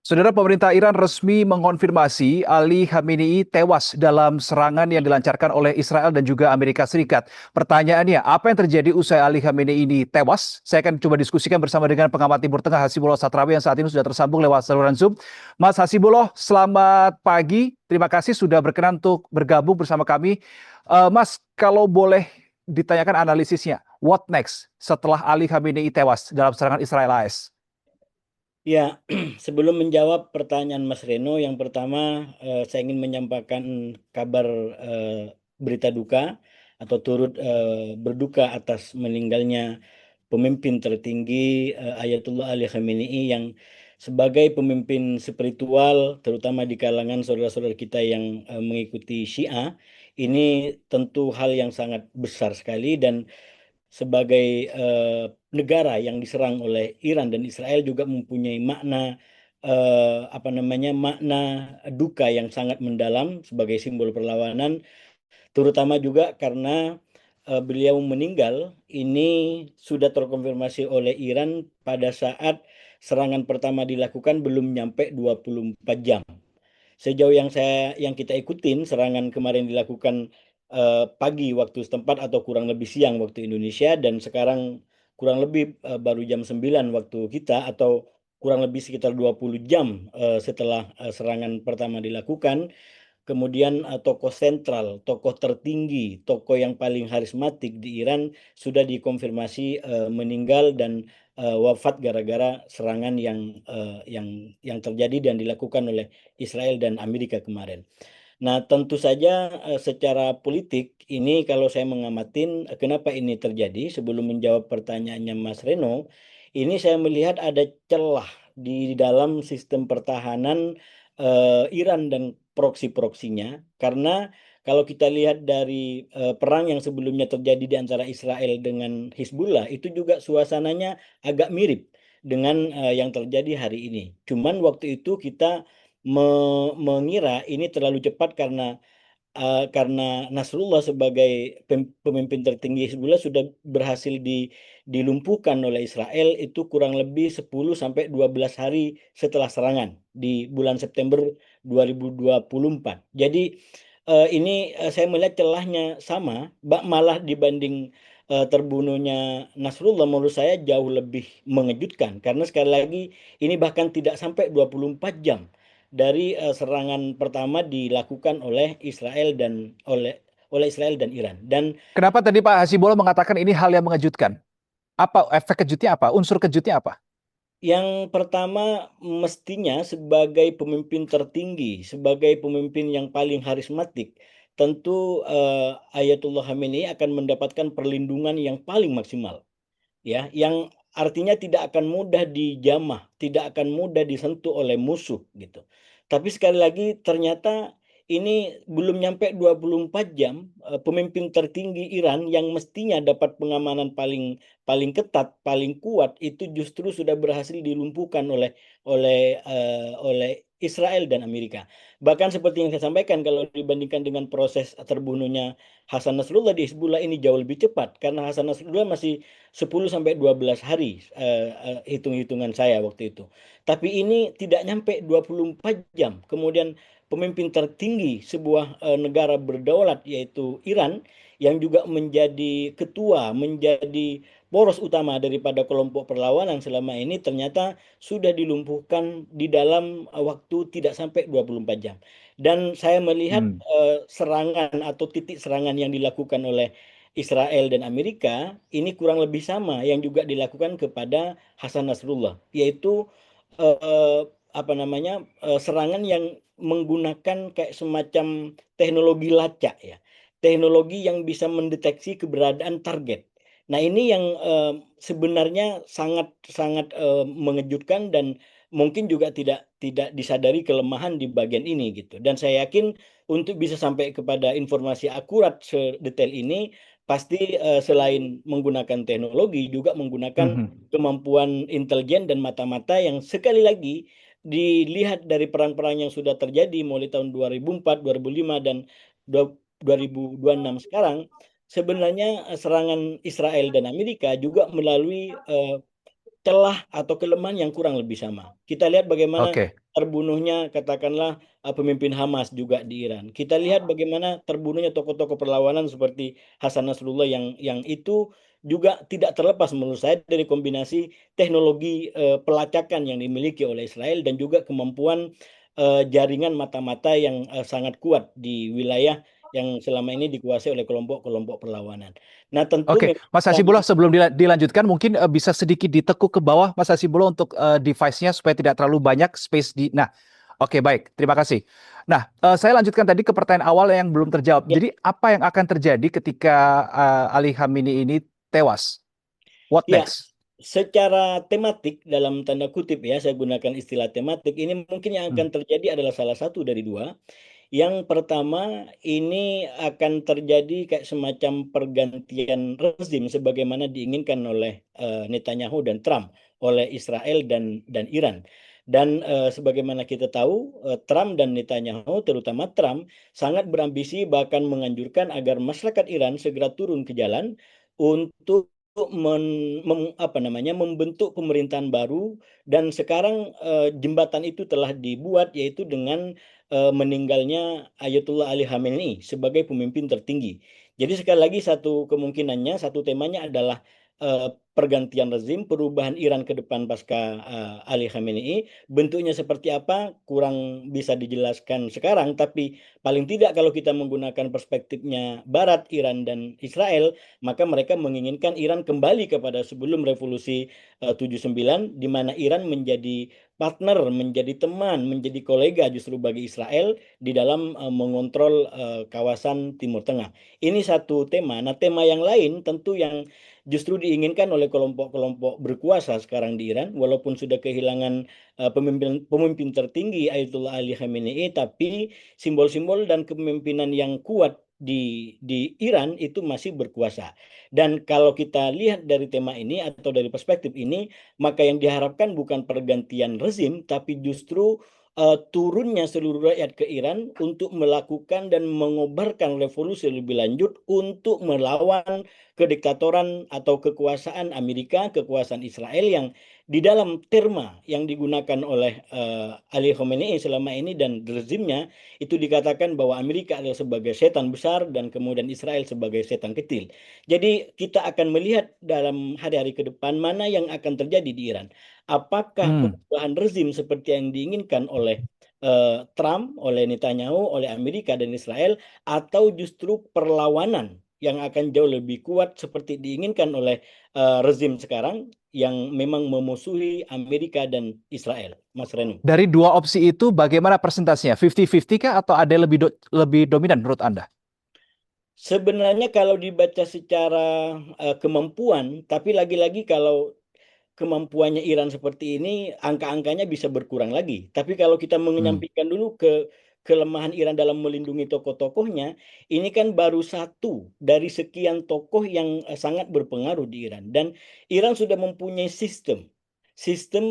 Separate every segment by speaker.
Speaker 1: Saudara, pemerintah Iran resmi mengonfirmasi Ali Khamenei tewas dalam serangan yang dilancarkan oleh Israel dan juga Amerika Serikat. Pertanyaannya, apa yang terjadi usai Ali Khamenei ini tewas? Saya akan coba diskusikan bersama dengan pengamat Timur Tengah Hasibullah Satrawi yang saat ini sudah tersambung lewat saluran Zoom. Mas Hasibullah, selamat pagi. Terima kasih sudah berkenan untuk bergabung bersama kami. Mas, kalau boleh ditanyakan analisisnya, what next setelah Ali Khamenei tewas dalam serangan Israel AS?
Speaker 2: Ya, sebelum menjawab pertanyaan Mas Reno, yang pertama saya ingin menyampaikan kabar berita duka atau turut berduka atas meninggalnya pemimpin tertinggi Ayatullah Ali Khamenei yang sebagai pemimpin spiritual, terutama di kalangan saudara-saudara kita yang mengikuti Syiah, ini tentu hal yang sangat besar sekali dan sebagai negara yang diserang oleh Iran dan Israel juga mempunyai makna apa namanya makna duka yang sangat mendalam sebagai simbol perlawanan, terutama juga karena beliau meninggal ini sudah terkonfirmasi oleh Iran pada saat serangan pertama dilakukan belum nyampe 24 jam. Sejauh yang kita ikutin, serangan kemarin dilakukan pagi waktu setempat atau kurang lebih siang waktu Indonesia, dan sekarang kurang lebih baru jam 9 waktu kita, atau kurang lebih sekitar 20 jam setelah serangan pertama dilakukan. Kemudian tokoh sentral, tokoh tertinggi, tokoh yang paling karismatik di Iran sudah dikonfirmasi meninggal dan wafat gara-gara serangan yang terjadi dan dilakukan oleh Israel dan Amerika kemarin. Nah, tentu saja secara politik ini kalau saya mengamatin kenapa ini terjadi, sebelum menjawab pertanyaannya Mas Reno, ini saya melihat ada celah di dalam sistem pertahanan Iran dan proksi-proksinya, karena kalau kita lihat dari perang yang sebelumnya terjadi di antara Israel dengan Hizbullah, itu juga suasananya agak mirip dengan yang terjadi hari ini. Cuman waktu itu kita mengira ini terlalu cepat karena Nasrullah sebagai pemimpin tertinggi Hizbullah sudah berhasil dilumpuhkan oleh Israel itu kurang lebih 10 sampai 12 hari setelah serangan di bulan September 2024. Jadi ini saya melihat celahnya sama, malah dibanding terbunuhnya Nasrullah menurut saya jauh lebih mengejutkan, karena sekali lagi ini bahkan tidak sampai 24 jam dari serangan pertama dilakukan oleh Israel dan oleh Israel dan Iran. Dan
Speaker 1: Kenapa tadi Pak Hasibullah mengatakan ini hal yang mengejutkan? Apa efek kejutnya apa? Unsur kejutnya apa?
Speaker 2: yang pertama, mestinya sebagai pemimpin tertinggi, sebagai pemimpin yang paling karismatik, tentu Ayatullah Khamenei akan mendapatkan perlindungan yang paling maksimal, ya, yang artinya tidak akan mudah dijamah, tidak akan mudah disentuh oleh musuh gitu. Tapi sekali lagi ternyata ini belum nyampe 24 jam pemimpin tertinggi Iran yang mestinya dapat pengamanan paling paling ketat, paling kuat, itu justru sudah berhasil dilumpuhkan oleh Israel dan Amerika. Bahkan seperti yang saya sampaikan, kalau dibandingkan dengan proses terbunuhnya Hasan Nasrullah di Hizbullah, ini jauh lebih cepat karena Hasan Nasrullah masih 10 sampai 12 hari hitung-hitungan saya waktu itu. Tapi ini tidak nyampe 24 jam. Kemudian pemimpin tertinggi sebuah negara berdaulat yaitu Iran yang juga menjadi ketua, menjadi poros utama daripada kelompok perlawanan selama ini ternyata sudah dilumpuhkan di dalam waktu tidak sampai 24 jam. Dan saya melihat
Speaker 1: Hmm.
Speaker 2: serangan atau titik serangan yang dilakukan oleh Israel dan Amerika ini kurang lebih sama yang juga dilakukan kepada Hasan Nasrullah, yaitu eh, apa namanya serangan yang menggunakan kayak semacam teknologi lacak, ya, teknologi yang bisa mendeteksi keberadaan target. Nah, ini yang sebenarnya sangat sangat mengejutkan dan mungkin juga tidak tidak disadari kelemahan di bagian ini gitu. Dan saya yakin untuk bisa sampai kepada informasi akurat sedetail ini, pasti selain menggunakan teknologi juga menggunakan
Speaker 1: Mhm.
Speaker 2: kemampuan intelijen dan mata-mata yang sekali lagi dilihat dari perang-perang yang sudah terjadi mulai tahun 2004, 2005 dan 2026 sekarang, sebenarnya serangan Israel dan Amerika juga melalui celah atau kelemahan yang kurang lebih sama. Kita lihat bagaimana
Speaker 1: Oke.
Speaker 2: terbunuhnya katakanlah pemimpin Hamas juga di Iran. Kita lihat bagaimana terbunuhnya tokoh-tokoh perlawanan seperti Hasan Nasrullah yang itu juga tidak terlepas menurut saya dari kombinasi teknologi pelacakan yang dimiliki oleh Israel dan juga kemampuan jaringan mata-mata yang sangat kuat di wilayah yang selama ini dikuasai oleh kelompok-kelompok perlawanan. Nah, tentu
Speaker 1: Oke,
Speaker 2: memang
Speaker 1: Mas Hasibuloh sebelum dilanjutkan mungkin bisa sedikit ditekuk ke bawah Mas Hasibuloh untuk device-nya supaya tidak terlalu banyak space di. Nah, oke baik, terima kasih. Nah, saya lanjutkan tadi ke pertanyaan awal yang belum terjawab.
Speaker 2: ya,
Speaker 1: Jadi apa yang akan terjadi ketika Ali Khamenei ini tewas? What
Speaker 2: ya,
Speaker 1: next?
Speaker 2: secara tematik dalam tanda kutip ya, saya gunakan istilah tematik, ini mungkin yang
Speaker 1: Hmm.
Speaker 2: akan terjadi adalah salah satu dari dua. Yang pertama, ini akan terjadi kayak semacam pergantian rezim sebagaimana diinginkan oleh Netanyahu dan Trump, oleh Israel dan Iran. Dan sebagaimana kita tahu, Trump dan Netanyahu, terutama Trump, sangat berambisi bahkan menganjurkan agar masyarakat Iran segera turun ke jalan untuk membentuk pemerintahan baru, dan sekarang jembatan itu telah dibuat yaitu dengan meninggalnya Ayatullah Ali Khamenei sebagai pemimpin tertinggi. Jadi sekali lagi satu kemungkinannya, satu temanya adalah pergantian rezim, perubahan Iran ke depan pasca Ali Khamenei. Bentuknya seperti apa kurang bisa dijelaskan sekarang, tapi paling tidak kalau kita menggunakan perspektifnya Barat, Iran dan Israel, maka mereka menginginkan Iran kembali kepada sebelum revolusi 79, di mana Iran menjadi partner, menjadi teman, menjadi kolega justru bagi Israel di dalam mengontrol kawasan Timur Tengah. Ini satu tema. Nah, tema yang lain tentu yang justru diinginkan oleh kelompok-kelompok berkuasa sekarang di Iran, walaupun sudah kehilangan pemimpin pemimpin tertinggi Ayatollah Ali Khamenei, tapi simbol-simbol dan kepemimpinan yang kuat di Iran itu masih berkuasa. Dan kalau kita lihat dari tema ini atau dari perspektif ini, maka yang diharapkan bukan pergantian rezim, tapi justru turunnya seluruh rakyat ke Iran untuk melakukan dan mengobarkan revolusi lebih lanjut untuk melawan kediktatoran atau kekuasaan Amerika, kekuasaan Israel yang di dalam terma yang digunakan oleh Ali Khamenei selama ini dan rezimnya itu dikatakan bahwa Amerika adalah sebagai setan besar dan kemudian Israel sebagai setan kecil. Jadi kita akan melihat dalam hari-hari ke depan mana yang akan terjadi di Iran. Apakah
Speaker 1: Hmm.
Speaker 2: perubahan rezim seperti yang diinginkan oleh Trump, oleh Netanyahu, oleh Amerika dan Israel, atau justru perlawanan yang akan jauh lebih kuat seperti diinginkan oleh rezim sekarang yang memang memusuhi Amerika dan Israel, Mas Renu.
Speaker 1: Dari dua opsi itu bagaimana presentasinya? 50-50 kah atau ada yang lebih dominan menurut Anda?
Speaker 2: Sebenarnya kalau dibaca secara kemampuan, tapi lagi-lagi kalau kemampuannya Iran seperti ini, angka-angkanya bisa berkurang lagi. Tapi kalau kita
Speaker 1: Hmm.
Speaker 2: menyampingkan dulu ke kelemahan Iran dalam melindungi tokoh-tokohnya, ini kan baru satu dari sekian tokoh yang sangat berpengaruh di Iran. Dan Iran sudah mempunyai sistem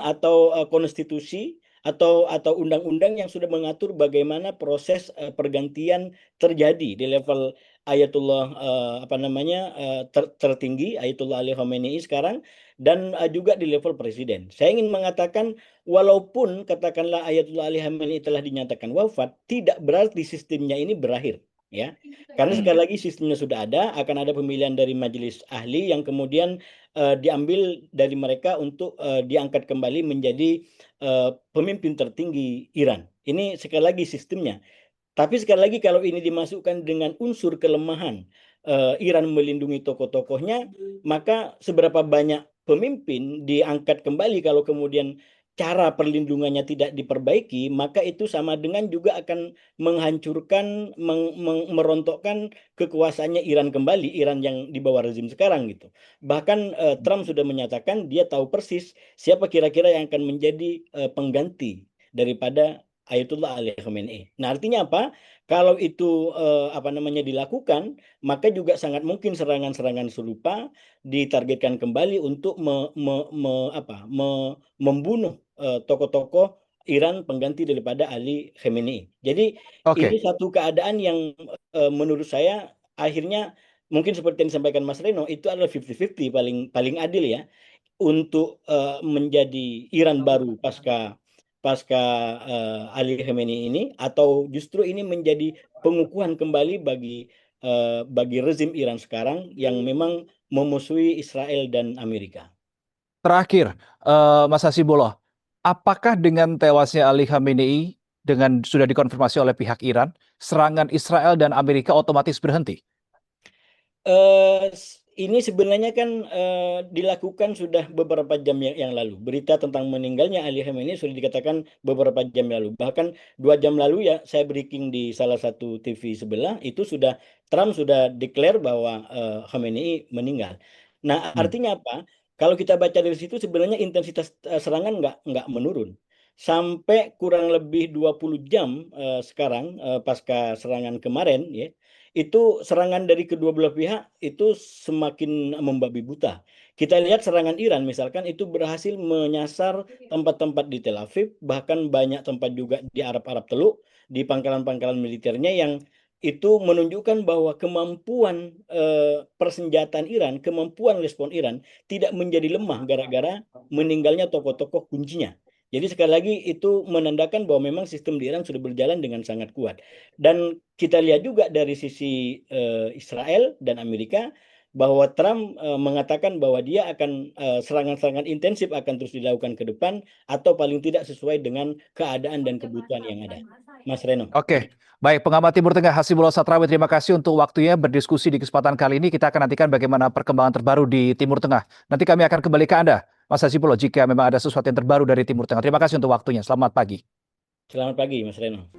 Speaker 2: atau konstitusi atau undang-undang yang sudah mengatur bagaimana proses pergantian terjadi di level Ayatullah tertinggi Ayatullah Ali Khamenei sekarang, dan juga di level presiden. Saya ingin mengatakan walaupun katakanlah Ayatullah Ali Khamenei telah dinyatakan wafat, tidak berarti sistemnya ini berakhir, ya. Karena
Speaker 1: Hmm.
Speaker 2: sekali lagi sistemnya sudah ada, akan ada pemilihan dari majelis ahli yang kemudian diambil dari mereka untuk diangkat kembali menjadi pemimpin tertinggi Iran. Ini sekali lagi sistemnya. Tapi sekali lagi kalau ini dimasukkan dengan unsur kelemahan Iran melindungi tokoh-tokohnya, maka seberapa banyak pemimpin diangkat kembali kalau kemudian cara perlindungannya tidak diperbaiki, maka itu sama dengan juga akan menghancurkan, merontokkan kekuasaannya Iran kembali, Iran yang di bawah rezim sekarang gitu. Bahkan Trump sudah menyatakan dia tahu persis siapa kira-kira yang akan menjadi pengganti daripada Ayatullah Ali Khamenei. Nah, artinya apa? Kalau itu dilakukan, maka juga sangat mungkin serangan-serangan serupa ditargetkan kembali untuk membunuh tokoh-tokoh Iran pengganti daripada Ali Khamenei. Jadi ini
Speaker 1: Oke,
Speaker 2: satu keadaan yang menurut saya akhirnya mungkin seperti yang disampaikan Mas Reno itu adalah 50-50 paling paling adil ya untuk menjadi Iran baru pasca pasca Ali Khamenei ini, atau justru ini menjadi pengukuhan kembali bagi rezim Iran sekarang yang memang memusuhi Israel dan Amerika.
Speaker 1: Terakhir, Mas Hasibuloh, apakah dengan tewasnya Ali Khamenei dengan sudah dikonfirmasi oleh pihak Iran, serangan Israel dan Amerika otomatis berhenti?
Speaker 2: Ini sebenarnya kan dilakukan sudah beberapa jam yang lalu. Berita tentang meninggalnya Ali Khamenei sudah dikatakan beberapa jam lalu. Bahkan 2 jam lalu ya saya breaking di salah satu TV sebelah itu sudah Trump sudah declare bahwa Khamenei meninggal. Nah,
Speaker 1: Hmm.
Speaker 2: artinya apa? Kalau kita baca dari situ sebenarnya intensitas serangan nggak menurun. Sampai kurang lebih 20 jam sekarang pasca serangan kemarin ya itu serangan dari kedua belah pihak itu semakin membabi buta. Kita lihat serangan Iran misalkan itu berhasil menyasar tempat-tempat di Tel Aviv, bahkan banyak tempat juga di Arab-Arab Teluk, di pangkalan-pangkalan militernya yang itu menunjukkan bahwa kemampuan persenjataan Iran, kemampuan respon Iran tidak menjadi lemah gara-gara meninggalnya tokoh-tokoh kuncinya. Jadi sekali lagi itu menandakan bahwa memang sistem di Iran sudah berjalan dengan sangat kuat. Dan kita lihat juga dari sisi Israel dan Amerika bahwa Trump mengatakan bahwa dia akan serangan-serangan intensif akan terus dilakukan ke depan atau paling tidak sesuai dengan keadaan dan kebutuhan yang ada. Mas Reno.
Speaker 1: Oke, baik pengamat Timur Tengah Hasibullah Satrawi, terima kasih untuk waktunya berdiskusi di kesempatan kali ini. Kita akan nantikan bagaimana perkembangan terbaru di Timur Tengah. Nanti kami akan kembali ke Anda, Mas Hasibullah, jika memang ada sesuatu yang terbaru dari Timur Tengah. Terima kasih untuk waktunya. Selamat pagi.
Speaker 2: Selamat pagi, Mas Reno.